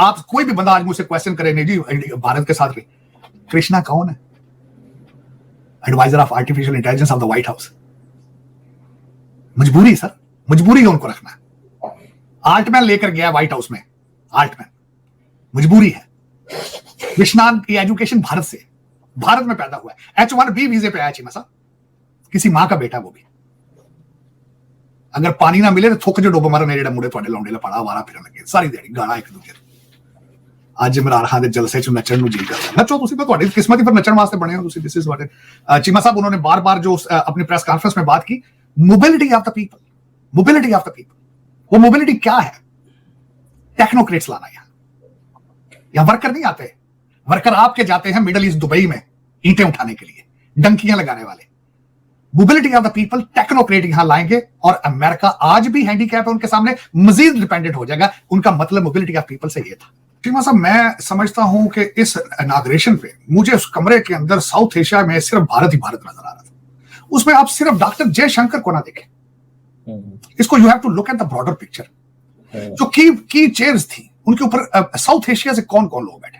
आप कोई भी बंदा आज मुझसे क्वेश्चन करे, नहीं जी भारत के साथ कृष्णा कौन है? Advisor of artificial intelligence of the White House. मजबूरी सर, मजबूरी है उनको रखना। आर्टमैन लेकर गया व्हाइट हाउस में, आर्टमैन, मजबूरी है। कृष्णा की एजुकेशन भारत से, भारत में पैदा हुआ है, H1B वीजे पे आया चीमा साहब, किसी मां का बेटा वो भी। अगर पानी ना मिले तो थुक जो डुब मारने जेड़ा मुंडे ਤੁਹਾਡੇ लौंडे पड़ा वारा फिरन लगे सारी दिहाड़ी गाना एक दूजे ਅੱਜ ਇਮਰਾਨ ਖਾਨ ਦੇ ਜਲਸੇ ਚ ਨੱਚਣ ਨੂੰ ਜੀ ਕਰਦਾ। नचो ਤੁਸੀਂ, ਤੁਹਾਡੀ किस्मत ही पर नचण वास्ते बने हो ਤੁਸੀਂ। दिस इज व्हाट चीमा साहब उन्होंने बार बार जो अपनी प्रेस कॉन्फ्रेंस में बात की, mobility of the people, mobility of the people. वो मोबिलिटी क्या है? टेक्नोक्रेट्स लाना। यहाँ वर्कर नहीं आते, वर्कर आपके जाते हैं मिडल ईस्ट दुबई में ईंटें उठाने के लिए, डंकियां लगाने वाले। Mobility of the people, technocrat यहां लाएंगे और अमेरिका आज भी हैंडीकैप है उनके सामने, मजीद डिपेंडेंट हो जाएगा। उनका मतलब मोबिलिटी ऑफ पीपल से ये था। चीमा साहब मैं समझता हूं कि इस इनॉग्रेशन पे मुझे उस कमरे के अंदर साउथ एशिया में सिर्फ भारत ही भारत नजर आ रहा था। उसमें आप सिर्फ डॉक्टर जयशंकर को ना देखें, इसको you have to look at the broader picture. जो की चेयर्स थी उनके ऊपर साउथ एशिया से कौन कौन लोग बैठे?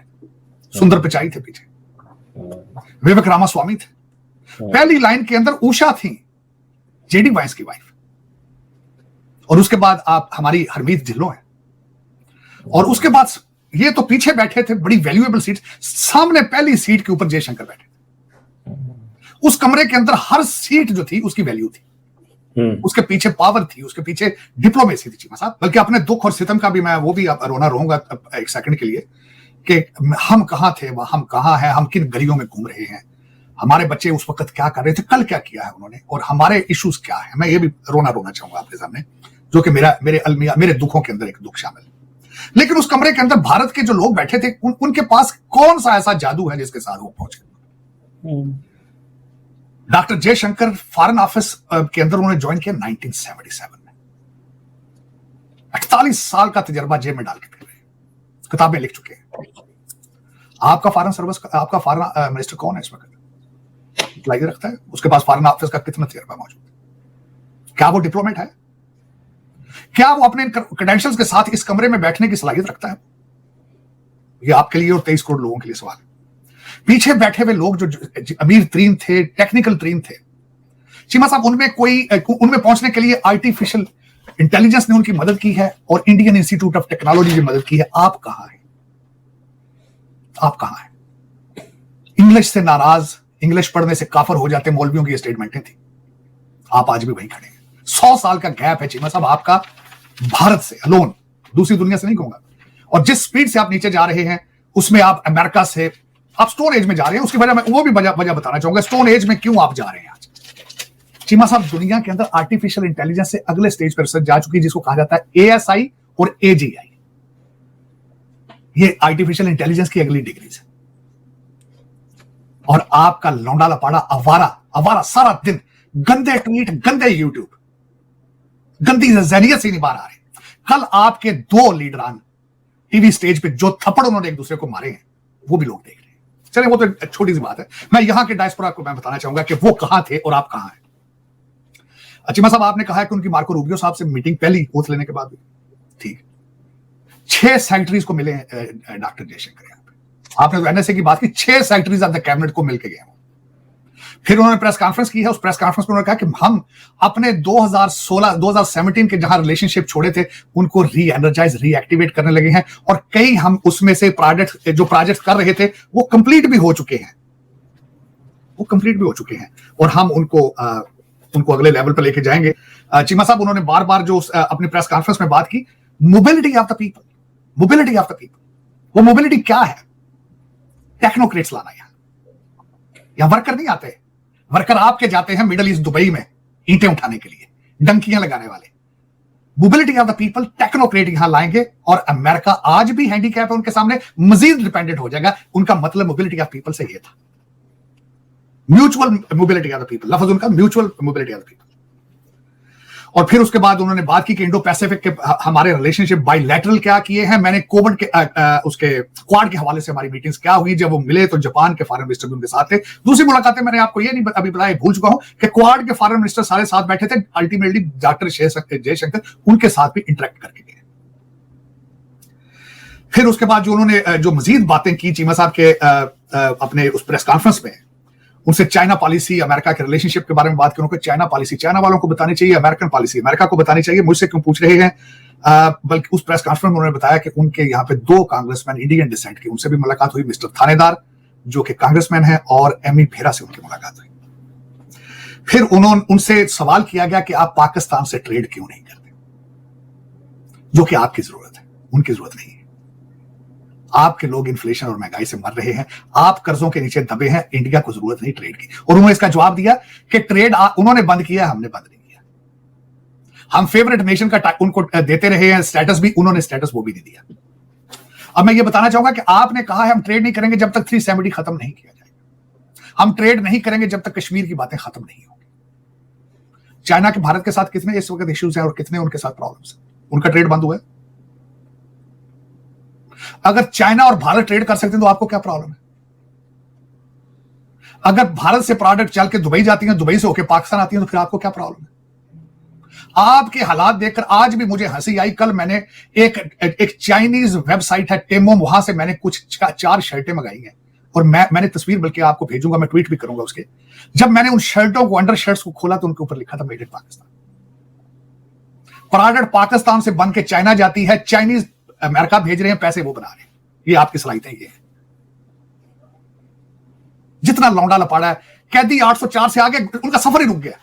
सुंदर पिचाई थे पीछे, विवेक रामास्वामी थे, पहली लाइन के अंदर उषा थी, जेडी वाइस की वाइफ, और उसके बाद आप हमारी हरमीत ढिल्लों हैं, और उसके बाद ये तो पीछे बैठे थे बड़ी वैल्यूएबल सीट, सामने पहली सीट के ऊपर जयशंकर बैठे। उस कमरे के अंदर हर सीट जो थी उसकी वैल्यू थी, उसके पीछे पावर थी, उसके पीछे डिप्लोमेसी थी चीमा साहब। बल्कि अपने दुख और सितम का भी मैं वो भी रोना रहूंगा एक सेकंड के लिए कि हम कहां थे, हम कहां हैं, हम किन गलियों में घूम रहे हैं, हमारे बच्चे उस वक्त क्या कर रहे थे, कल क्या किया है उन्होंने, और हमारे इश्यूज क्या है। मैं ये भी रोना चाहूंगा आपके सामने, जो कि मेरे दुखों के अंदर एक दुख शामिल है। लेकिन उस कमरे के अंदर भारत के जो लोग बैठे थे उनके पास कौन सा ऐसा जादू है जिसके साथ वो पहुंच गए? डॉक्टर जयशंकर फॉरेन ऑफिस के अंदर उन्होंने ज्वाइन किया 1977 में। 48 साल का तजर्बा जेब में डाल के फिर रहे, किताबें लिख चुके हैं। आपका फॉरेन सर्विस, आपका फॉरेन मिनिस्टर कौन है इस वक्त? लाइक रखता है, उसके पास फॉरेन ऑफिस का कितना तजर्बा मौजूद है? क्या वो डिप्लोमेट है? क्या वो अपने क्रेडेंशियल्स के साथ इस कमरे में बैठने की सलाहियत रखता है? ये आपके लिए और 23 करोड़ लोगों के लिए सवाल है। पीछे बैठे हुए लोग जो अमीर तरीन थे, टेक्निकल तरीन थे चीमा साहब, उनमें पहुंचने के लिए आर्टिफिशियल इंटेलिजेंस ने उनकी मदद की है और इंडियन इंस्टीट्यूट ऑफ टेक्नोलॉजी की मदद की है। आप कहां हैं? आप कहां हैं? इंग्लिश से नाराज, इंग्लिश पढ़ने से काफर हो जाते मौलवियों की स्टेटमेंटें थी। आप आज भी वहीं खड़े हैं। 100 साल का गैप है चीमा साहब आपका भारत से अलोन, दूसरी दुनिया से नहीं कहूंगा। और जिस स्पीड से आप नीचे जा रहे हैं उसमें आप अमेरिका से आप स्टोन एज में जा रहे हैं। उसकी वजह मैं वो भी वजह बताना चाहूंगा, स्टोन एज में क्यों आप जा रहे हैं आज। चीमा साहब दुनिया के अंदर आर्टिफिशियल इंटेलिजेंस से अगले स्टेज पर रिसर्च जा चुकी है, जिसको कहा जाता है ASI और AGI। ये आर्टिफिशियल इंटेलिजेंस की अगली डिग्रीज है। और आपका लौंडा लपाड़ा आवारा सारा दिन गंदे ट्वीट, गंदे यूट्यूब, गंदी जहनियत से नहीं बाहर आ रहे। कल आपके 2 लीडरान टीवी स्टेज पे जो थप्पड़ उन्होंने एक दूसरे को मारे हैं वो भी लोग देख रहे हैं। चलिए वो तो छोटी सी बात है। मैं यहां के डायस्पोरा को मैं बताना चाहूंगा कि वो कहां थे और आप कहां हैं। चीमा साहब आपने कहा है कि उनकी मार्को रूबियो साहब से मीटिंग पहली ओथ लेने के बाद भी, ठीक, 6 सेक्रेटरीज को मिले डॉक्टर जयशंकर यहां पे। आपने तो NSA की बात की, 6 सेक्रेटरीज ऑफ द कैबिनेट को मिलकर गए। फिर उन्होंने प्रेस कॉन्फ्रेंस की है, उस प्रेस कॉन्फ्रेंस में उन्होंने कहा कि हम अपने 2016-2017 के जहां रिलेशनशिप छोड़े थे उनको रीएक्टिवेट करने लगे हैं, और कई हम उसमें से प्रोजेक्ट कर रहे थे वो कंप्लीट भी हो चुके हैं, और हम उनको अगले लेवल पर लेके जाएंगे। चीमा साहब उन्होंने बार बार जो अपनी प्रेस कॉन्फ्रेंस में बात की, mobility of the people, mobility of the people. वो मोबिलिटी क्या है? टेक्नोक्रेट्स लाना। यहां वर्कर नहीं आते, वर्कर आपके जाते हैं मिडल ईस्ट दुबई में ईंटें उठाने के लिए, डंकियां लगाने वाले। Mobility of the people, technocrat यहां लाएंगे और अमेरिका आज भी हैंडीकैप है उनके सामने, मजीद डिपेंडेंट हो जाएगा। उनका मतलब मोबिलिटी ऑफ पीपल से ये था, mutual mobility of the people, लफ्ज उनका mutual mobility of the people. और फिर उसके बाद उन्होंने बात की कि इंडो पैसिफिक के हमारे रिलेशनशिप बाइलैटरल क्या किए हैं। मैंने कोविड के उसके क्वाड के हवाले से हमारी मीटिंग्स क्या हुई, जब वो मिले तो जापान के फॉरेन मिनिस्टर भी उनके साथ थे। दूसरी मुलाकातें मैंने आपको ये नहीं अभी बताया, भूल चुका हूं कि क्वाड के फॉरेन मिनिस्टर सारे साथ बैठे थे। अल्टीमेटली डॉक्टर जयशंकर उनके साथ भी इंटरेक्ट करके गए। फिर उसके बाद जो उन्होंने जो मजीद बातें की चीमा साहब के अपने उस प्रेस कॉन्फ्रेंस में, उनसे चाइना पॉलिसी, अमेरिका के रिलेशनशिप के बारे में बात की। उनको चाइना पॉलिसी चाइना वालों को बतानी चाहिए, अमेरिकन पॉलिसी अमेरिका को बतानी चाहिए। मुझसे क्यों पूछ रहे हैं? बल्कि उस प्रेस कॉन्फ्रेंस में उन्होंने बताया कि उनके यहाँ पे 2 कांग्रेसमैन इंडियन डिसेंट के, उनसे भी मुलाकात हुई, मिस्टर थानेदार जो कि कांग्रेसमैन है, और एमी फेरा से उनकी मुलाकात हुई। फिर उनसे सवाल किया गया कि आप पाकिस्तान से ट्रेड क्यों नहीं करते, जो कि आपकी जरूरत है, उनकी जरूरत नहीं है। आपके लोग इन्फ्लेशन और महंगाई से मर रहे हैं, आप कर्जों के नीचे दबे हैं, इंडिया को जरूरत नहीं ट्रेड की। और उन्होंने इसका जवाब दिया कि ट्रेड उन्होंने बंद किया, हमने बंद नहीं किया। हम फेवरेट नेशन का उनको देते रहे हैं स्टेटस भी, उन्होंने स्टेटस वो भी नहीं दिया। अब मैं ये बताना चाहूंगा कि आपने कहा है हम ट्रेड नहीं करेंगे जब तक 370 खत्म नहीं किया जाएगा, हम ट्रेड नहीं करेंगे जब तक कश्मीर की बातें खत्म नहीं होंगी। चाइना के भारत के साथ कितने इस वक्त इश्यूज हैं और कितने उनके साथ प्रॉब्लम्स हैं? उनका ट्रेड बंद हुआ है। अगर चाइना और भारत ट्रेड कर सकते हैं तो आपको क्या प्रॉब्लम है? अगर भारत से प्रोडक्ट चल के दुबई जाती है, दुबई से होकर पाकिस्तान आती है, तो फिर आपको क्या प्रॉब्लम है? आपके हालात देखकर आज भी मुझे हंसी आई। कल मैंने एक चाइनीज वेबसाइट है टेमो, वहां से मैंने कुछ 4 शर्टें मंगाई हैं, और मैंने तस्वीर बल्कि आपको भेजूंगा, मैं ट्वीट भी करूंगा उसके। जब मैंने उन शर्टों को, अंडर शर्ट्स को खोला तो उनके ऊपर लिखा था made in Pakistan. Product Pakistan से बन के चाइना जाती है, चाइनीज अमेरिका भेज रहे हैं, पैसे वो बना रहे हैं। ये आपकी सलाहियतें ये है। जितना लौंडा लपाड़ा है, कैदी 804 से आगे उनका सफर ही रुक गया।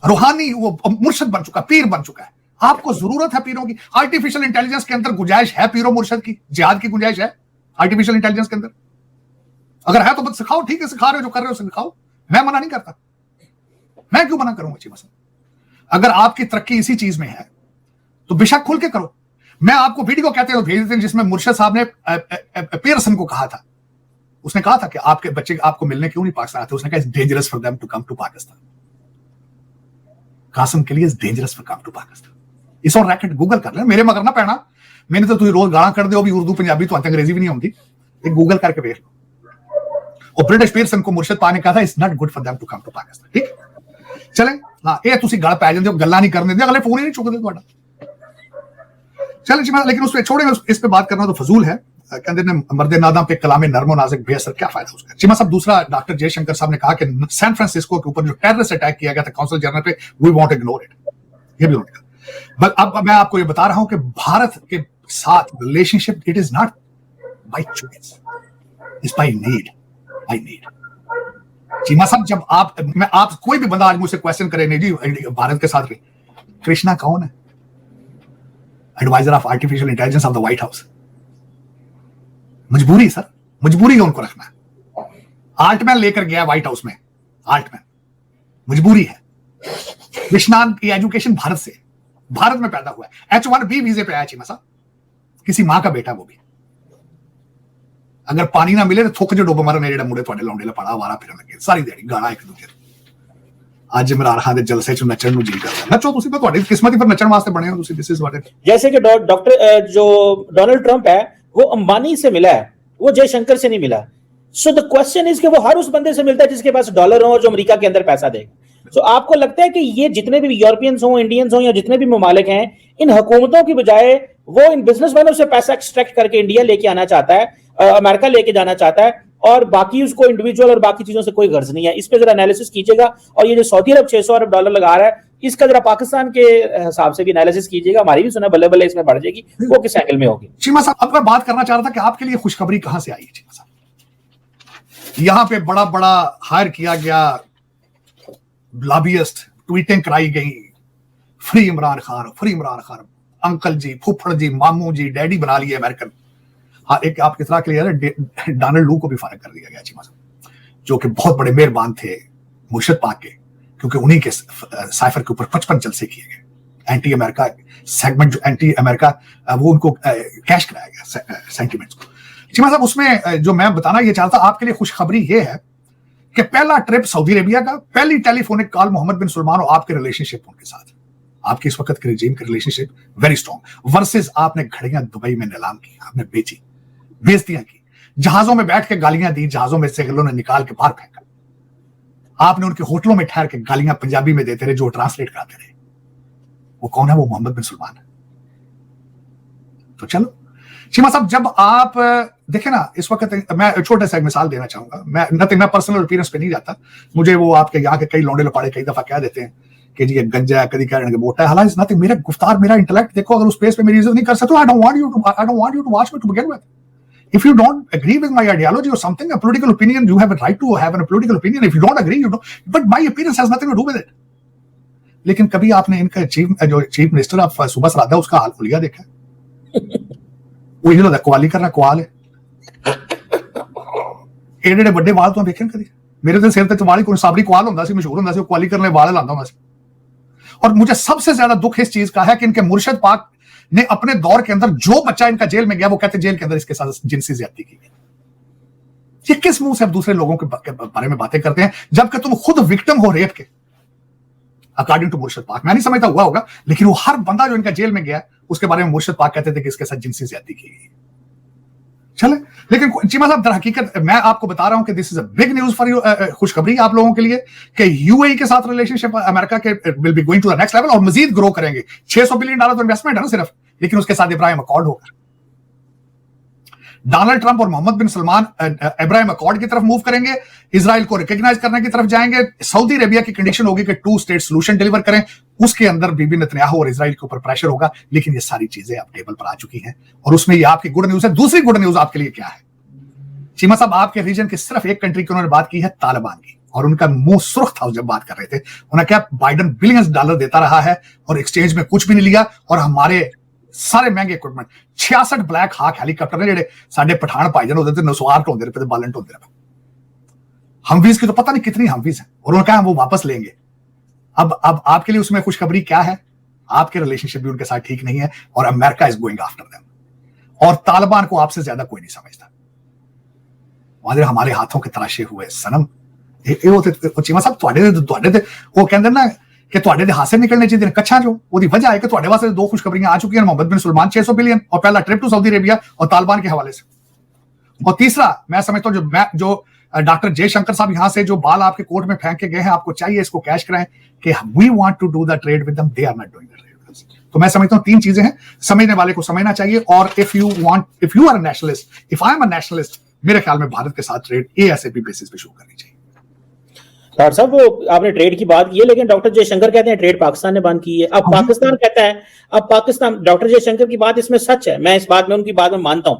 रूहानी वो मुर्शद बन चुका, पीर बन चुका है। आपको जरूरत है पीरों की? आर्टिफिशियल इंटेलिजेंस के अंदर गुंजाइश है पीरों मुर्शद की, जिहाद की गुंजाइश है आर्टिफिशियल इंटेलिजेंस के अंदर? अगर है तो बस सिखाओ, ठीक है, सिखा रहे हो, जो कर रहे हो सिखाओ, मैं मना नहीं करता। मैं क्यों मना करूंगा चीमा साहब? अगर आपकी तरक्की इसी चीज में है तो बेशक खुल के करो। मैं आपको वीडियो कहते हो भेज देते हैं जिसमें मुर्शद साहब ने पियर्सन को कहा था, उसने कहा था कि आपके बच्चे आपको मिलने क्यों नहीं पाकिस्तान आते? उसने कहा it's dangerous for them to come to Pakistan. Qasim के लिए it's dangerous for come to Pakistan. इस और रैकेट गूगल कर ले, मेरे मगर ना पैना। मैंने तो तुझे रोज गाना कर दे, भी उर्दू पंजाबी तो अंग्रेजी भी नहीं होती, एक गूगल करके देख लो। और ब्रिटिश पियर्सन को मुर्शद पा ने कहा था it's not good for them to come to Pakistan. ठीक चले, हाँ, ये तुसी गल पै जाते हो, गल्ला नहीं करने दे, अगले फोन ही नहीं चुकते तुम्हारा। चले जी, लेकिन उस पे छोड़े, इस पे बात करना तो फजूल है। कहते हैं मर्दे नादा पे कलामे नरमो नाज़िक बेअसर, क्या फायदा उसका? चिमा साहब, दूसरा डॉक्टर जयशंकर साहब ने कहा कि सैन फ्रांसिस्को के ऊपर जो टेररिस्ट अटैक किया गया था काउंसिल जनरल पे, we want to ignore it. ये भी उन्होंने कहा। बट अब मैं आपको ये बता रहा हूं कि भारत के साथ relationship it is not by choice, it's by need, by need. Cheema साहब, जब आप कोई भी बंदा आज मुझसे क्वेश्चन करे, नहीं जी भारत के साथ कृष्णा कौन है? Advisor of artificial intelligence of the White House. मजबूरी सर, मजबूरी है उनको रखना। आल्टमैन लेकर गया व्हाइट हाउस में, आल्टमैन, मजबूरी है। कृष्णान की एजुकेशन भारत से, भारत में पैदा हुआ है, H1B वीजे पे आया चीमा साहब, किसी मां का बेटा वो भी। अगर पानी ना मिले तो थुक जो डुब मरने जेड़ा मुंडे तुहाडे लौंडे लपाड़ा वारा फिरन लगे सारी दिहाड़ी गाना एक दूजे। आज इमरान खान दे जलसे च नचण नु जी करदा, नचो तुसी, तुहाडी किस्मत ही पर नचण वास्ते बने हो तुसी। This is what it. जैसे कि डॉक्टर जो डोनाल्ड ट्रंप है वो अंबानी से मिला है, वो जयशंकर से नहीं मिला। सो द क्वेश्चन इज कि वो हर उस बंदे से मिलता है जिसके पास डॉलर हो और जो अमेरिका के अंदर पैसा देगा। सो आपको लगता है कि ये जितने भी यूरोपियंस हो, इंडियंस हो, या जितने भी ममालिक हैं, इन हुकूमतों की बजाय वो इन बिजनेसमैनों से पैसा एक्सट्रैक्ट करके इंडिया लेके आना चाहता है, अमेरिका लेके जाना चाहता है, और बाकी उसको इंडिविजुअल और बाकी चीजों से कोई गर्ज नहीं है? इस पे जरा एनालिसिस कीजिएगा। और ये जो सऊदी अरब 600 अरब डॉलर लगा रहा है, इसका जरा पाकिस्तान के हिसाब से भी एनालिसिस कीजिएगा। हमारी भी सुना बल्ले बल्ले इसमें बढ़ जाएगी, वो किस एंगल में होगी? चीमा साहब, अब मैं बात करना चाह रहा था कि आपके लिए खुशखबरी कहां से आई है चीमा साहब? यहां पे बड़ा बड़ा हायर किया गया लॉबियस्ट, ट्वीटिंग कराई गई, free Imran Khan, free Imran Khan, uncle ji, फुफड़ जी, मामू जी, डैडी बना लिए अमेरिकन। हाँ, एक आप कितना क्लियर है, डोनाल्ड लू को भी फारिग कर दिया गया चीमा साहब, जो कि बहुत बड़े मेहरबान थे मुर्शद पाक के, क्योंकि उन्हीं के साइफर के ऊपर 55 जलसे किए गए। एंटी अमेरिका सेगमेंट, जो एंटी अमेरिका, वो उनको कैश कराया गया सेंटिमेंट्स को। चीमा साहब, उसमें जो मैं बताना ये चाहता, आपके लिए खुशखबरी ये है कि पहला ट्रिप सऊदी अरेबिया का, पहली टेलीफोनिक कॉल मोहम्मद बिन सुलेमान और आपके रिलेशनशिप उनके साथ, आपके इस वक्त के रिजीम के रिलेशनशिप वेरी स्ट्रॉन्ग, वर्सेस आपने घड़ियां दुबई में नीलाम की, आपने बेची, बेइज्जतियां की, जहाजों में बैठ के गालियां दी, जहाजों में से गलों ने निकाल के बाहर फेंका, आपने उनके होटलों में ठहर के गालियां पंजाबी में देते रहे, जो ट्रांसलेट कराते रहे। वो कौन है? वो मोहम्मद बिन सुलेमान है। तो चलो चीमा साहब, जब आप देखे ना इस वक्त, मैं छोटे सा एक मिसाल देना चाहूंगा, मैं पर्सनल ओपिनियंस पे नहीं जाता, मुझे वो आपके यहाँ के कई लौंडे लपाड़े कई दफा कह देते हैं कि जी ये गंजा है, कभी कह रहे हैं मोटा है, हालांकि नथिंग, मेरा गुफ्तार, मेरा इंटेलेक्ट देखो, अगर उस पेज पे मेरी इज्जत नहीं कर सकते, I don't want you to watch me to begin with. If you don't agree with my ideology or something, a political opinion, you have a right to have a political opinion. If you don't agree, you don't. But my opinion has nothing to do with it. लेकिन कभी आपने इनका chief minister of सूबा सरादा, उसका हाल खुलिया देखा? वो ये लोग कवाली करना, कवाल है एडे बड़े वाल तो देखे कभी? मेरे तो सिर ते वाली कोई साबरी कवाल होता सी, मशहूर होता सी, कवाली करने वाल लाता होता सी. और मुझे सबसे ज्यादा दुख इस चीज का है कि इनके मुर्शद पाक ने अपने दौर के अंदर जो बच्चा इनका जेल में गया, वो कहते जेल के अंदर इसके साथ जिनसी ज्यादती की गई. ये किस मुंह से अब दूसरे लोगों के बारे में बातें करते हैं, जबकि तुम खुद विक्टिम हो रेप के, अकॉर्डिंग टू मुर्शद पाक. मैं नहीं समझता हुआ होगा, लेकिन वो हर बंदा जो इनका जेल में गया उसके बारे में मुर्शद पाक कहते थे कि इसके साथ जिनसी ज्यादती की गई. चले, लेकिन चीमा साहब, दर हकीकत मैं आपको बता रहा हूं कि this is a big news for you, खुशखबरी आप लोगों के लिए कि यूएई के साथ रिलेशनशिप अमेरिका के will be going to the next level और मजीद ग्रो करेंगे. $600 बिलियन तो इन्वेस्टमेंट है ना सिर्फ, लेकिन उसके साथ इब्राहिम अकॉर्ड होगा. डोनाल्ड ट्रंप और मोहम्मद बिन सलमान इब्राहिम अकॉर्ड की तरफ मूव करेंगे, इजराइल को रिकॉग्नाइज करने की तरफ जाएंगे. सऊदी अरेबिया की कंडीशन होगी कि 2 स्टेट सोल्यूशन डिलीवर करें, उसके अंदर बीबी नेतन्याहू और इजराइल के ऊपर प्रेशर होगा. लेकिन ये सारी चीजें अब टेबल पर आ चुकी हैं और उसमें ये आपकी गुड न्यूज है. दूसरी गुड न्यूज आपके लिए क्या है चीमा साहब? आपके रीजन की सिर्फ एक कंट्री की उन्होंने बात की है, तालिबान की, और उनका मुंह सुर्ख था जब बात कर रहे थे. उन्होंने कहा बाइडेन बिलियंस डॉलर देता रहा है और एक्सचेंज में कुछ भी नहीं लिया, और हमारे सारे महंगे इक्विपमेंट 66 ब्लैक हाक हेलीकॉप्टर ने जेडे साडे पठान भाईजान होते थे, नसवार ढोंदे रहे, बालन ढोंदे रहे. हमवीज की तो पता नहीं कितनी हमवीज है, और उन्होंने कहा वो वापस लेंगे. अब आपके लिए उसमें खुशखबरी क्या है? आपके रिलेशनशिप भी उनके साथ ठीक नहीं है और America is going after them, और तालिबान को आपसे ज्यादा कोई नहीं समझता. हमारे हाथों के तराशे हुए सनम, चीमा साहब, वो कहते ना कि ਤੁਹਾਡੇ ਦੇ ਹਾਸੇ ਨਿਕਲਣੇ ਚਾਹੀਦੇ ਨੇ ਕੱਛਾਂ ਚੋਂ. ਉਹਦੀ वजह है कि ਤੁਹਾਡੇ वास्ते 2 खुशखबरियां आ चुकी हैं, मोहम्मद बिन सलमान 600 बिलियन और पहला ट्रिप टू सऊदी अरेबिया और तालिबान के हवाले से. और तीसरा मैं समझता हूं जो डॉक्टर जयशंकर साहब यहां से जो बाल आपके कोर्ट में फेंक के गए हैं, आपको चाहिए इसको कैश कराएं कि we want to do the trade with them, they are not doing the trade with us. तो मैं समझता हूं 3 चीजें हैं, समझने वाले को समझना चाहिए. और if you are a nationalist, if I am a nationalist, मेरे ख्याल में भारत के साथ ट्रेड एएसएपी बेसिस पे शुरू करनी चाहिए. डॉक्टर साहब, वो आपने ट्रेड की बात की है, लेकिन डॉक्टर जयशंकर कहते हैं ट्रेड पाकिस्तान ने बंद की है. अब पाकिस्तान कहता है, अब पाकिस्तान, डॉक्टर जयशंकर की बात इसमें सच है, मैं इस बात में उनकी बात में मानता हूं.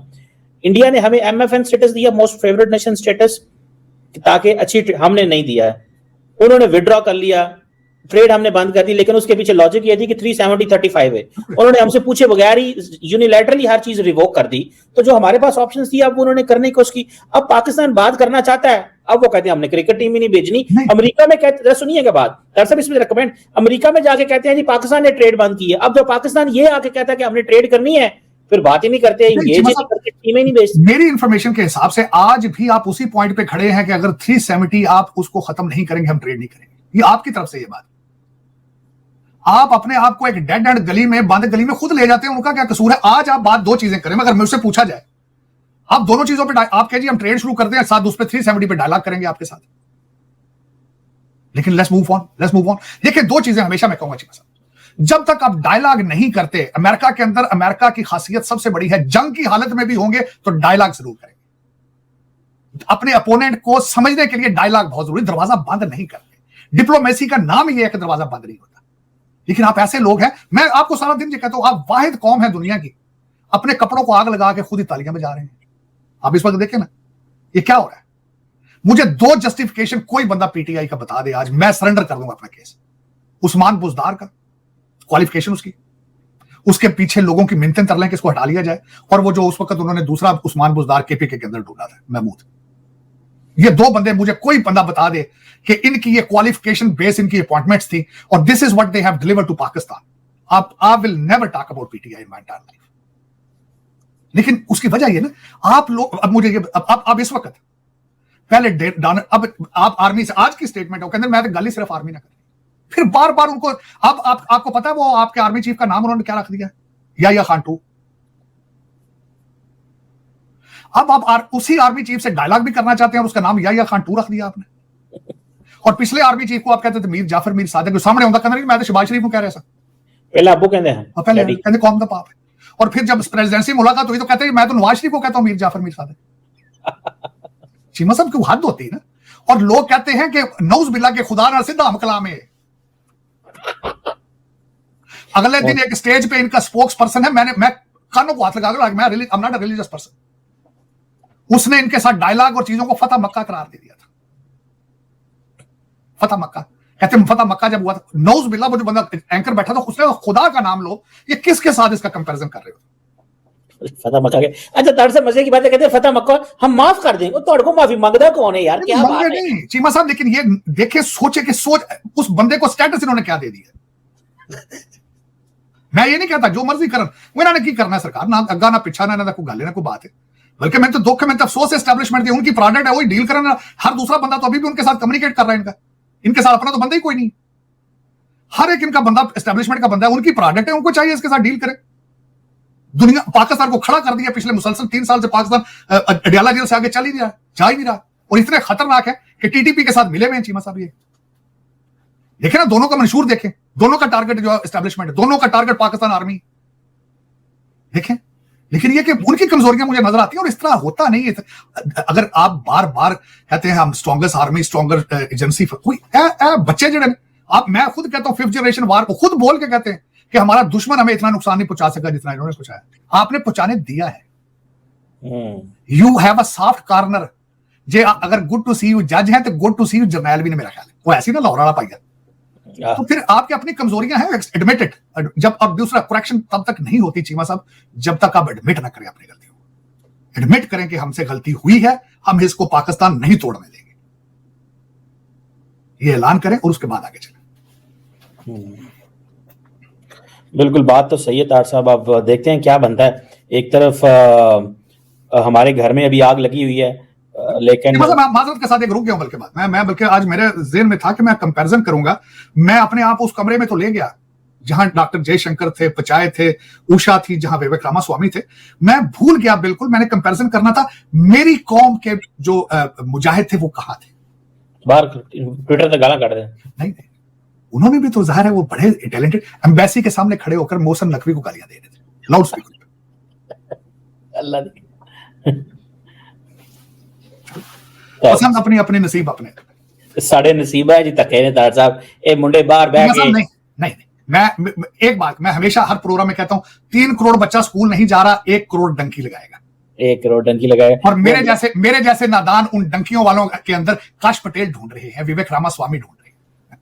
इंडिया ने हमें एमएफएन स्टेटस दिया, मोस्ट फेवरेट नेशन स्टेटस, ताकि अच्छी, हमने नहीं दिया है. उन्होंने विड्रॉ कर लिया, ट्रेड हमने बंद कर दी, लेकिन उसके पीछे लॉजिक ये थी कि 370-35 है. उन्होंने हमसे पूछे बगैर ही यूनिलैटरली हर चीज रिवोक कर दी. तो जो हमारे पास ऑप्शंस थी, अब उन्होंने करने की कोशिश की. अब पाकिस्तान बात करना चाहता है, अब वो कहते हैं हमने क्रिकेट टीम ही नहीं भेजनी. अमेरिका में कहते, सुनिएगा बात डॉक्टर साहब, इसमें रिकमेंड, अमेरिका में जाके कहते हैं जी पाकिस्तान ने ट्रेड बंद की है. अब जब पाकिस्तान ये आके कहता है कि हमने ट्रेड करनी है, फिर बात ही नहीं करते, टीमें नहीं भेजते. मेरी इंफॉर्मेशन के हिसाब से आज भी आप उसी पॉइंट पे खड़े हैं कि अगर 370 आप उसको खत्म नहीं करेंगे, हम ट्रेड नहीं करेंगे. ये आपकी तरफ से ये बात, आप अपने आप को एक डेड एंड गली में, बंद गली में खुद ले जाते हैं. उनका क्या कसूर है? आज आप बात 2 चीजें करें, मगर मुझसे पूछा जाए, आप दोनों चीजों पे आप कह जी हम ट्रेड शुरू करते हैं, साथ उस पे 370 पे डायलॉग करेंगे आपके साथ. लेकिन लेट्स मूव ऑन. देखिए 2 चीजें हमेशा मैं कहूंगा चीमा साहब, जब तक आप डायलॉग नहीं करते, अमेरिका के अंदर अमेरिका की खासियत सबसे बड़ी है, जंग की हालत में भी होंगे तो डायलॉग जरूर करेंगे. अपने अपोनेंट को समझने के लिए डायलॉग बहुत जरूरी, दरवाजा बंद नहीं करते. डिप्लोमेसी का नाम ही है कि दरवाजा बंद नहीं होता. लेकिन आप ऐसे लोग हैं, मैं आपको सारा दिन ये कहता हूं, आप वाहिद कौम है दुनिया की, अपने कपड़ों को आग लगा के खुद ही तालियां बजा रहे हैं. आप इस वक्त देखें ना ये क्या हो रहा है. मुझे 2 जस्टिफिकेशन कोई बंदा पीटीआई का बता दे, आज मैं सरेंडर कर दूंगा अपना केस. उस्मान बुजदार का क्वालिफिकेशन, उसके पीछे लोगों की मिन्नतें कर लें कि इसको हटा लिया जाए, और वो जो उस वक्त उन्होंने दूसरा उस्मान बुजदार केपीके के अंदर ढूंढा था, महमूद. ये 2 बंदे, मुझे कोई बंदा बता दे कि इनकी ये क्वालिफिकेशन बेस, इनकी अपॉइंटमेंट्स थी, और this is what they have delivered to Pakistan. I will never talk about PTI in my entire life. लेकिन उसकी वजह ये ना, आप लोग, अब मुझे अब इस वक्त पहले अब आप आर्मी से आज की स्टेटमेंट हो, कहते मैं तो गल ही सिर्फ आर्मी ना कर, फिर बार बार उनको, अब आपको पता है वो आपके आर्मी चीफ का नाम उन्होंने क्या रख दिया, या खान 2. अब आप उसी आर्मी चीफ से डायलॉग भी करना चाहते हैं और उसका नाम या खान 2 रख दिया आपने. और पिछले आर्मी चीफ को आप कहते थे मीर जाफर मीर सादिक, सामने होता कहना नहीं, मैं तो शहबाज शरीफ को कह रहा था, पहले अबू कहते हैं, पहले कहते कौम का पाप है. और फिर जब प्रेसिडेंसी मुलाकात हुई तो कहते हैं मैं तो नवाज शरीफ को कहता हूं मीर जाफर मीर सादिक। चीमा साहब की हद होती है ना। और लोग कहते हैं कि नौज बिल्ला के खुदा ना सीधा हम कलाम है। अगले दिन एक स्टेज पे इनका स्पोक्स पर्सन है, मैं कानों को हाथ लगा कर मैं I am not a religious person, उसने इनके साथ डायलॉग और चीजों को फतह मक्का करार दे दिया था। फतह मक्का कहते हैं, फतह मक्का जब हुआ था, नौज बिल्ला वो जो बंदा एंकर बैठा था उसने खुदा का नाम लो, ये किसके साथ इसका कंपैरिजन कर रहे हो? फतह मक्का के अच्छा तार से मजे की बात है, कहते हैं फतह मक्का हम माफ कर देंगे, तो को माफी मांगदा कौन है यार? क्या बात है? नहीं चीमा साहब, लेकिन ये देखे सोचे कि सोच उस बंदे को स्टेटस इन्होंने क्या दे दिया। मैं ये नहीं कहता जो मर्जी करन, वो इन्होंने की करना है सरकार, ना अग्गा ना पिछा, ना कोई गल ना कोई बात है। बल्कि मैं तो दुख है, मैं तो अफसोस है एस्टैब्लिशमेंट उनकी प्रोडक्ट है, वही डील करना। हर दूसरा बंदा तो अभी भी उनके साथ कम्युनिकेट कर रहा है, इनके साथ अपना तो बंदा ही कोई नहीं। हर एक इनका बंदा एस्टैब्लिशमेंट का बंदा है, उनकी प्रोडक्ट है, उनको चाहिए इसके साथ डील करे। दुनिया पाकिस्तान को खड़ा कर दिया पिछले मुसलसल 3 साल से, पाकिस्तान अडियाला जेल से आगे चल ही नहीं रहा, जा ही नहीं रहा, और इतने खतरनाक है कि टीटीपी के साथ मिले हुए हैं चीमा साहब। ये देखे ना, दोनों का मंशूर देखें, दोनों का टारगेट जो एस्टैब्लिशमेंट है, दोनों का टारगेट पाकिस्तान आर्मी देखें। लेकिन ये कि उनकी कमजोरियां मुझे नजर आती हैं, और इस तरह होता नहीं है। अगर आप बार बार कहते हैं हम स्ट्रॉन्गेस्ट आर्मी, स्ट्रॉन्गर एजेंसी, कोई बच्चे जड़े आप, मैं खुद कहता हूं 5th जनरेशन वार को खुद बोल के कहते हैं कि हमारा दुश्मन हमें इतना नुकसान नहीं पहुंचा सका जितना इन्होंने पहुंचाया। आपने पहुंचाने दिया है। You have a soft corner. जे अगर गुड टू सी यू जज है तो good to see you general भी नहीं, मेरा ख्याल है वो ऐसी ना लाहौरा पाइया। तो फिर आपकी अपनी कमजोरियां हैं, एडमिटेड। जब अब दूसरा करेक्शन तब तक नहीं होती चीमा साहब जब तक आप एडमिट ना करें अपनी गलतियों को। एडमिट करें कि हमसे गलती हुई है, हम इसको पाकिस्तान नहीं तोड़ने देंगे, ये ऐलान करें और उसके बाद आगे चलें। बिल्कुल, बात तो सही है तार साहब। अब देखते हैं क्या बनता है। एक तरफ हमारे घर में अभी आग लगी हुई है, लेकिन मैं माजरत के साथ एक रुक गया हूं, बल्कि बात मैं बल्कि आज मेरे ज़हन में था कि मैं कंपैरिजन करूंगा। मैं अपने आप उस कमरे में तो ले गया जहां डॉक्टर जयशंकर थे, पचाए थे, उषा थी, जहां विवेक रामास्वामी थे। मैं भूल गया बिल्कुल, मैंने कंपैरिजन करना था मेरी कौम के जो मुजाहिद थे वो कहां थे। बाहर ट्विटर पे गाना काट रहे हैं। नहीं, उन्होंने भी तो जाहिर है वो बड़े टैलेंटेड, एम्बेसी के सामने खड़े होकर मोहसिन नकवी को गालियां दे रहे थे लाउड स्पीकर पे। अल्लाह पसंद अपनी अपनी नसीब अपने, साढ़े नसीब है जी धक्के ने तार साहब। ए मुंडे बाहर बैठ के नहीं नहीं, मैं एक बात मैं हमेशा हर प्रोग्राम में कहता हूं, 3 करोड़ बच्चा स्कूल नहीं जा रहा, 1 करोड़ डंकी लगाएगा। 1 करोड़ डंकी लगाएगा। और मेरे जैसे नादान उन डंकियों वालों के अंदर काश पटेल ढूंढ रहे हैं, विवेक रामास्वामी ढूंढ रहे हैं।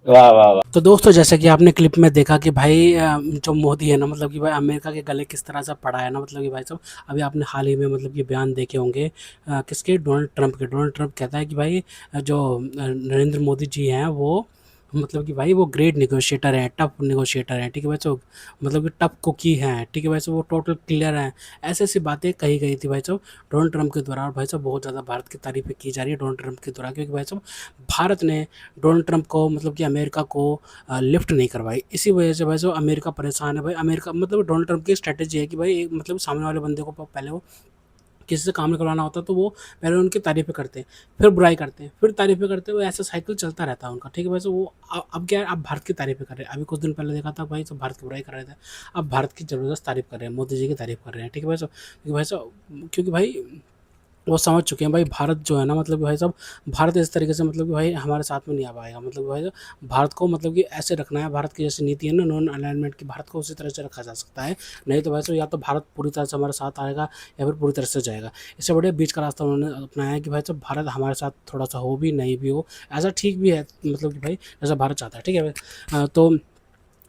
वाह वाह वाह। तो दोस्तों, जैसे कि आपने क्लिप में देखा कि भाई जो मोदी है ना, मतलब कि भाई अमेरिका के गले किस तरह से पड़ा है ना, मतलब कि भाई साहब अभी आपने हाल ही में मतलब कि बयान देखे होंगे किसके, डोनाल्ड ट्रंप के। डोनाल्ड ट्रंप कहता है कि भाई जो नरेंद्र मोदी जी हैं वो मतलब कि भाई वो ग्रेट नेगोशिएटर हैं, टफ नेगोशिएटर हैं, ठीक है भाई साहब, मतलब कि टफ कुकी हैं, ठीक है भाई साहब, वो टोटल क्लियर हैं। ऐसी ऐसी बातें कही गई थी भाई साहब डोनाल्ड ट्रंप के द्वारा। और भाई साहब बहुत ज़्यादा भारत की तारीफ़ें की जा रही है डोनाल्ड ट्रंप के द्वारा, क्योंकि भाई साहब भारत ने डोनाल्ड ट्रंप को मतलब कि अमेरिका को लिफ्ट नहीं करवाई। इसी वजह से भाई साहब अमेरिका परेशान है। भाई अमेरिका मतलब डोनाल्ड ट्रंप की स्ट्रैटेजी है कि भाई मतलब सामने वाले बंदे को पहले वो किसी से काम नहीं करवाना होता तो वो पहले उनकी तारीफ़ें करते हैं, फिर बुराई करते हैं, फिर तारीफ़ें करते हैं, वो ऐसा साइकिल चलता रहता है उनका, ठीक है भाई। तो वो अब क्या है, अब भारत की तारीफ़ें कर रहे हैं। अभी कुछ दिन पहले देखा था भाई तो भारत की बुराई कर रहे थे, अब भारत की ज़बरदस्त तारीफ़ कर रहे हैं, मोदी जी की तारीफ़ कर रहे हैं, ठीक है भाई साहब। क्योंकि भाई वो समझ चुके हैं भाई भारत जो है ना, मतलब कि भाई साहब भारत इस तरीके से मतलब कि भाई हमारे साथ में नहीं आ पाएगा। मतलब भाई साहब भारत को मतलब कि ऐसे रखना है, भारत की जैसी नीति है ना नॉन अलाइनमेंट की, भारत को उसी तरह से रखा जा सकता है। नहीं तो भाई साहब या तो भारत पूरी तरह से हमारे साथ आएगा या फिर पूरी तरह से जाएगा। इससे बड़े बीच का रास्ता उन्होंने अपनाया है कि भाई साहब भारत हमारे साथ थोड़ा सा हो भी नहीं भी हो, ऐसा ठीक भी है, मतलब कि भाई जैसा भारत चाहता है, ठीक है भाई। तो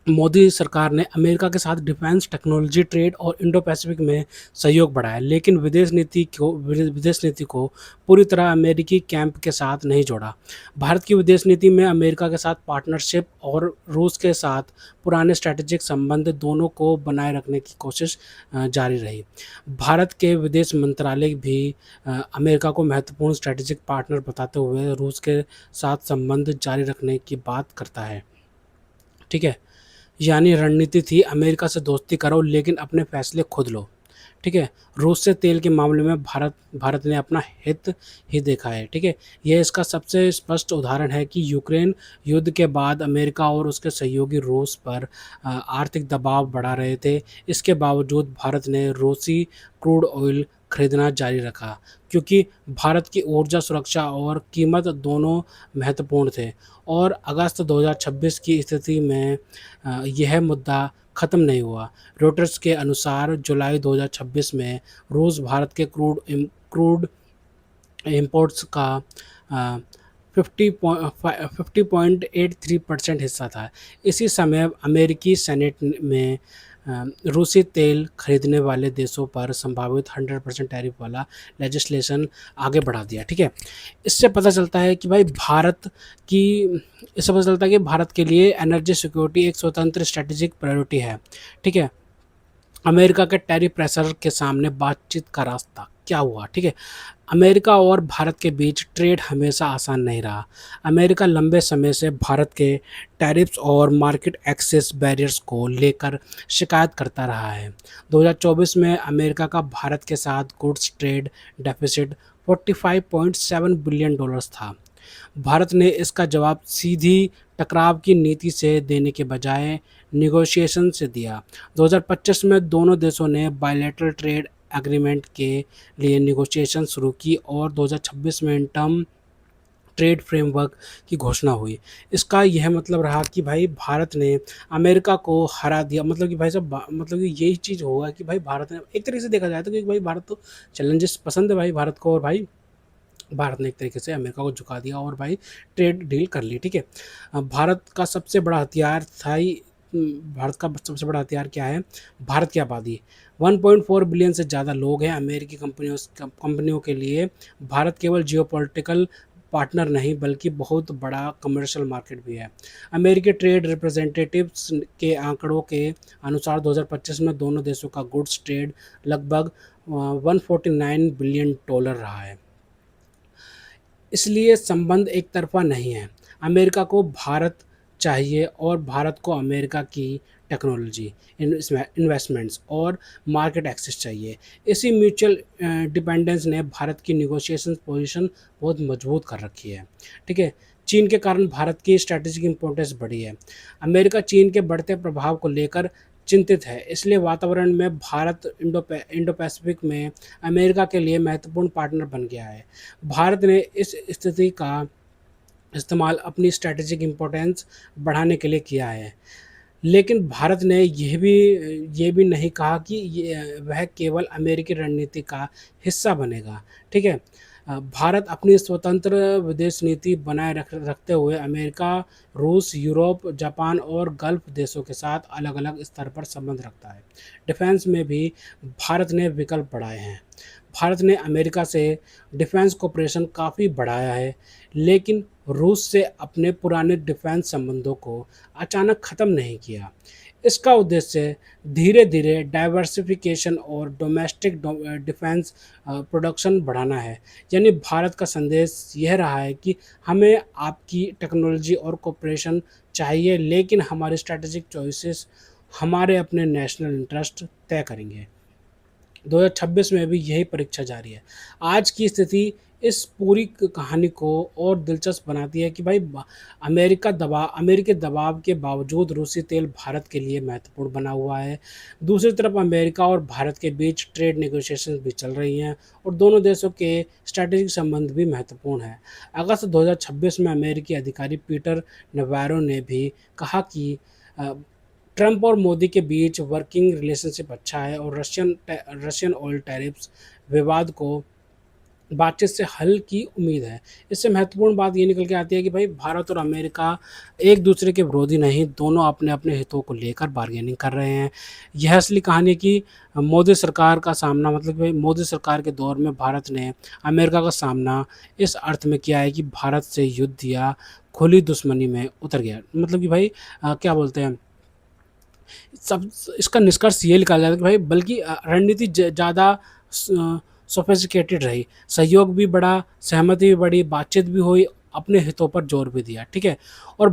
मोदी सरकार ने अमेरिका के साथ डिफेंस, टेक्नोलॉजी, ट्रेड और इंडो पैसिफिक में सहयोग बढ़ाया, लेकिन विदेश नीति को पूरी तरह अमेरिकी कैंप के साथ नहीं जोड़ा। भारत की विदेश नीति में अमेरिका के साथ पार्टनरशिप और रूस के साथ पुराने स्ट्रैटेजिक संबंध दोनों को बनाए रखने की कोशिश जारी रही। भारत के विदेश मंत्रालय भी अमेरिका को महत्वपूर्ण स्ट्रैटेजिक पार्टनर बताते हुए रूस के साथ संबंध जारी रखने की बात करता है, ठीक है। यानी रणनीति थी अमेरिका से दोस्ती करो लेकिन अपने फैसले खुद लो, ठीक है। रूस से तेल के मामले में भारत ने अपना हित ही देखा है, ठीक है। यह इसका सबसे स्पष्ट उदाहरण है कि यूक्रेन युद्ध के बाद अमेरिका और उसके सहयोगी रूस पर आर्थिक दबाव बढ़ा रहे थे। इसके बावजूद भारत ने रूसी क्रूड ऑयल खरीदना जारी रखा, क्योंकि भारत की ऊर्जा सुरक्षा और कीमत दोनों महत्वपूर्ण थे। और अगस्त 2026 की स्थिति में यह मुद्दा ख़त्म नहीं हुआ। रॉयटर्स के अनुसार जुलाई 2026 में रूस भारत के क्रूड इंपोर्ट्स का 50.83% हिस्सा था। इसी समय अमेरिकी सेनेट में रूसी तेल खरीदने वाले देशों पर संभावित 100% टैरिफ वाला लेजिस्लेशन आगे बढ़ा दिया, ठीक है। इससे पता चलता है कि भाई की इससे पता चलता है कि भारत के लिए एनर्जी सिक्योरिटी एक स्वतंत्र स्ट्रेटेजिक प्रायोरिटी है, ठीक है। अमेरिका के टैरिफ प्रेशर के सामने बातचीत का रास्ता क्या हुआ, ठीक है। अमेरिका और भारत के बीच ट्रेड हमेशा आसान नहीं रहा। अमेरिका लंबे समय से भारत के टैरिफ्स और मार्केट एक्सेस बैरियर्स को लेकर शिकायत करता रहा है। 2024 में अमेरिका का भारत के साथ गुड्स ट्रेड डेफिसिट $45.7 बिलियन था। भारत ने इसका जवाब सीधी टकराव की नीति से देने के बजाय नेगोशिएशन से दिया। 2025 में दोनों देशों ने बायलैटरल ट्रेड एग्रीमेंट के लिए नेगोशिएशन शुरू की और 2026 में इंटर्म ट्रेड फ्रेमवर्क की घोषणा हुई। इसका यह मतलब रहा कि भाई भारत ने अमेरिका को हरा दिया, मतलब कि भाई साहब मतलब कि यही चीज़ होगा कि भाई भारत ने एक तरीके से देखा जाए तो कि भाई भारत तो चैलेंजेस पसंद है भाई भारत को, और भाई भारत ने एक तरीके से अमेरिका को झुका दिया और भाई ट्रेड डील कर ली, ठीक है। भारत का सबसे बड़ा हथियार था ही भारत का सबसे बड़ा हथियार क्या है? भारत की आबादी 1.4 बिलियन से ज़्यादा लोग हैं। अमेरिकी कंपनियों के लिए भारत केवल जियोपॉलिटिकल पार्टनर नहीं बल्कि बहुत बड़ा कमर्शियल मार्केट भी है। अमेरिकी ट्रेड रिप्रेजेंटेटिव्स के आंकड़ों के अनुसार 2025 में दोनों देशों का गुड्स ट्रेड लगभग $149 बिलियन रहा है। इसलिए संबंध एक तरफा नहीं है। अमेरिका को भारत चाहिए और भारत को अमेरिका की टेक्नोलॉजी, इन्वेस्टमेंट्स और मार्केट एक्सेस चाहिए। इसी म्यूचुअल डिपेंडेंस ने भारत की नेगोशिएशन पोजीशन बहुत मजबूत कर रखी है, ठीक है। चीन के कारण भारत की स्ट्रैटेजिक इंपॉर्टेंस बढ़ी है। अमेरिका चीन के बढ़ते प्रभाव को लेकर चिंतित है, इसलिए वातावरण में भारत इंडो पैसिफिक में अमेरिका के लिए महत्वपूर्ण पार्टनर बन गया है। भारत ने इस स्थिति का इस्तेमाल अपनी स्ट्रैटेजिक इम्पोर्टेंस बढ़ाने के लिए किया है, लेकिन भारत ने यह भी नहीं कहा कि वह केवल अमेरिकी रणनीति का हिस्सा बनेगा, ठीक है। भारत अपनी स्वतंत्र विदेश नीति बनाए रखते हुए अमेरिका, रूस, यूरोप, जापान और गल्फ देशों के साथ अलग-अलग स्तर पर संबंध रखता है। डिफेंस में भी भारत ने विकल्प बढ़ाए हैं। भारत ने अमेरिका से डिफेंस कोऑपरेशन काफ़ी बढ़ाया है, लेकिन रूस से अपने पुराने डिफेंस संबंधों को अचानक ख़त्म नहीं किया। इसका उद्देश्य धीरे धीरे डाइवर्सिफिकेशन और डोमेस्टिक डिफेंस प्रोडक्शन बढ़ाना है। यानी भारत का संदेश यह रहा है कि हमें आपकी टेक्नोलॉजी और कोऑपरेशन चाहिए, लेकिन हमारी स्ट्रैटेजिक चॉइसेस हमारे अपने नेशनल इंटरेस्ट तय करेंगे। 2026 में भी यही परीक्षा जारी है। आज की स्थिति इस पूरी कहानी को और दिलचस्प बनाती है कि भाई अमेरिकी दबाव के बावजूद रूसी तेल भारत के लिए महत्वपूर्ण बना हुआ है। दूसरी तरफ अमेरिका और भारत के बीच ट्रेड नेगोशिएशंस भी चल रही हैं और दोनों देशों के स्ट्रैटेजिक संबंध भी महत्वपूर्ण हैं। अगस्त 2026 में अमेरिकी अधिकारी पीटर नवारो ने भी कहा कि ट्रंप और मोदी के बीच वर्किंग रिलेशनशिप अच्छा है और रशियन ऑयल टैरिफ्स विवाद को बातचीत से हल की उम्मीद है। इससे महत्वपूर्ण बात ये निकल के आती है कि भाई भारत और अमेरिका एक दूसरे के विरोधी नहीं, दोनों अपने अपने हितों को लेकर बार्गेनिंग कर रहे हैं। यह असली कहानी है कि मोदी सरकार का सामना, मतलब भाई मोदी सरकार के दौर में भारत ने अमेरिका का सामना इस अर्थ में किया है कि भारत से युद्ध या खुली दुश्मनी में उतर गया। मतलब कि भाई क्या बोलते हैं, सब इसका निष्कर्ष ये निकाला जाता है कि भाई बल्कि रणनीति ज़्यादा सोफिस्टिकेटेड रही, सहयोग भी बढ़ा, सहमति भी बढ़ी, बातचीत भी हुई, अपने हितों पर जोर भी दिया, ठीक है। और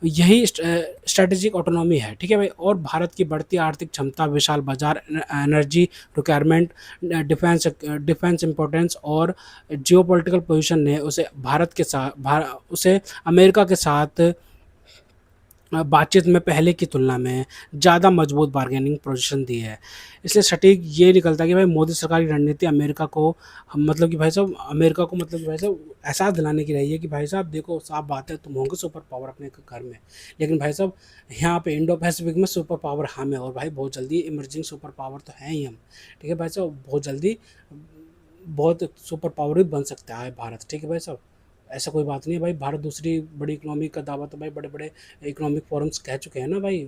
यही स्ट्रेटेजिक ऑटोनॉमी है, ठीक है भाई। और भारत की बढ़ती आर्थिक क्षमता, विशाल बाजार, एनर्जी रिक्वायरमेंट, डिफेंस इंपॉर्टेंस और जियोपॉलिटिकल पोजीशन ने उसे भारत के साथ उसे अमेरिका के साथ बातचीत में पहले की तुलना में ज़्यादा मजबूत बार्गेनिंग पोजीशन दी है। इसलिए सटीक ये निकलता है कि भाई मोदी सरकार की रणनीति अमेरिका को मतलब कि भाई साहब अमेरिका को मतलब कि भाई साहब एहसास दिलाने की रही है कि भाई साहब देखो साफ बात है, तुम होंगे सुपर पावर अपने घर में, लेकिन भाई साहब यहाँ पे इंडो पैसिफिक में सुपर पावर हम है, और भाई बहुत जल्दी इमर्जिंग सुपर पावर तो हैं ही हम, ठीक है भाई साहब। बहुत जल्दी बहुत सुपर पावर भी बन सकता है भारत, ठीक है भाई साहब। ऐसा कोई बात नहीं है भाई, भारत दूसरी बड़ी इकोनॉमी का दावा तो भाई बड़े बड़े इकोनॉमिक फोरम्स कह चुके हैं ना भाई,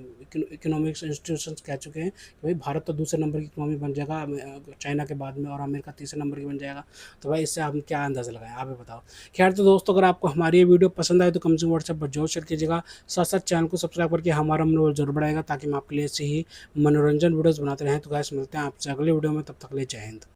इकोनॉमिक्स इंस्टीट्यूशंस कह चुके हैं कि भाई भारत तो दूसरे नंबर की इकोनॉमी बन जाएगा चाइना के बाद में, और अमेरिका तीसरे नंबर की बन जाएगा। तो भाई इससे आप क्या अंदाज़ा लगाएं, आप ही बताओ। खैर तो दोस्तों, अगर आपको हमारी ये वीडियो पसंद आए तो कम से कम व्हाट्सएप पर जरूर शेयर कीजिएगा, साथ साथ चैनल को सब्सक्राइब करके हमारा मनोबल जरूर बढ़ाएगा, ताकि हम आपके लिए ऐसे ही मनोरंजन वीडियोज़ बनाते रहें। तो गाइस मिलते हैं आपसे अगले वीडियो में, तब तक ले जय हिंद।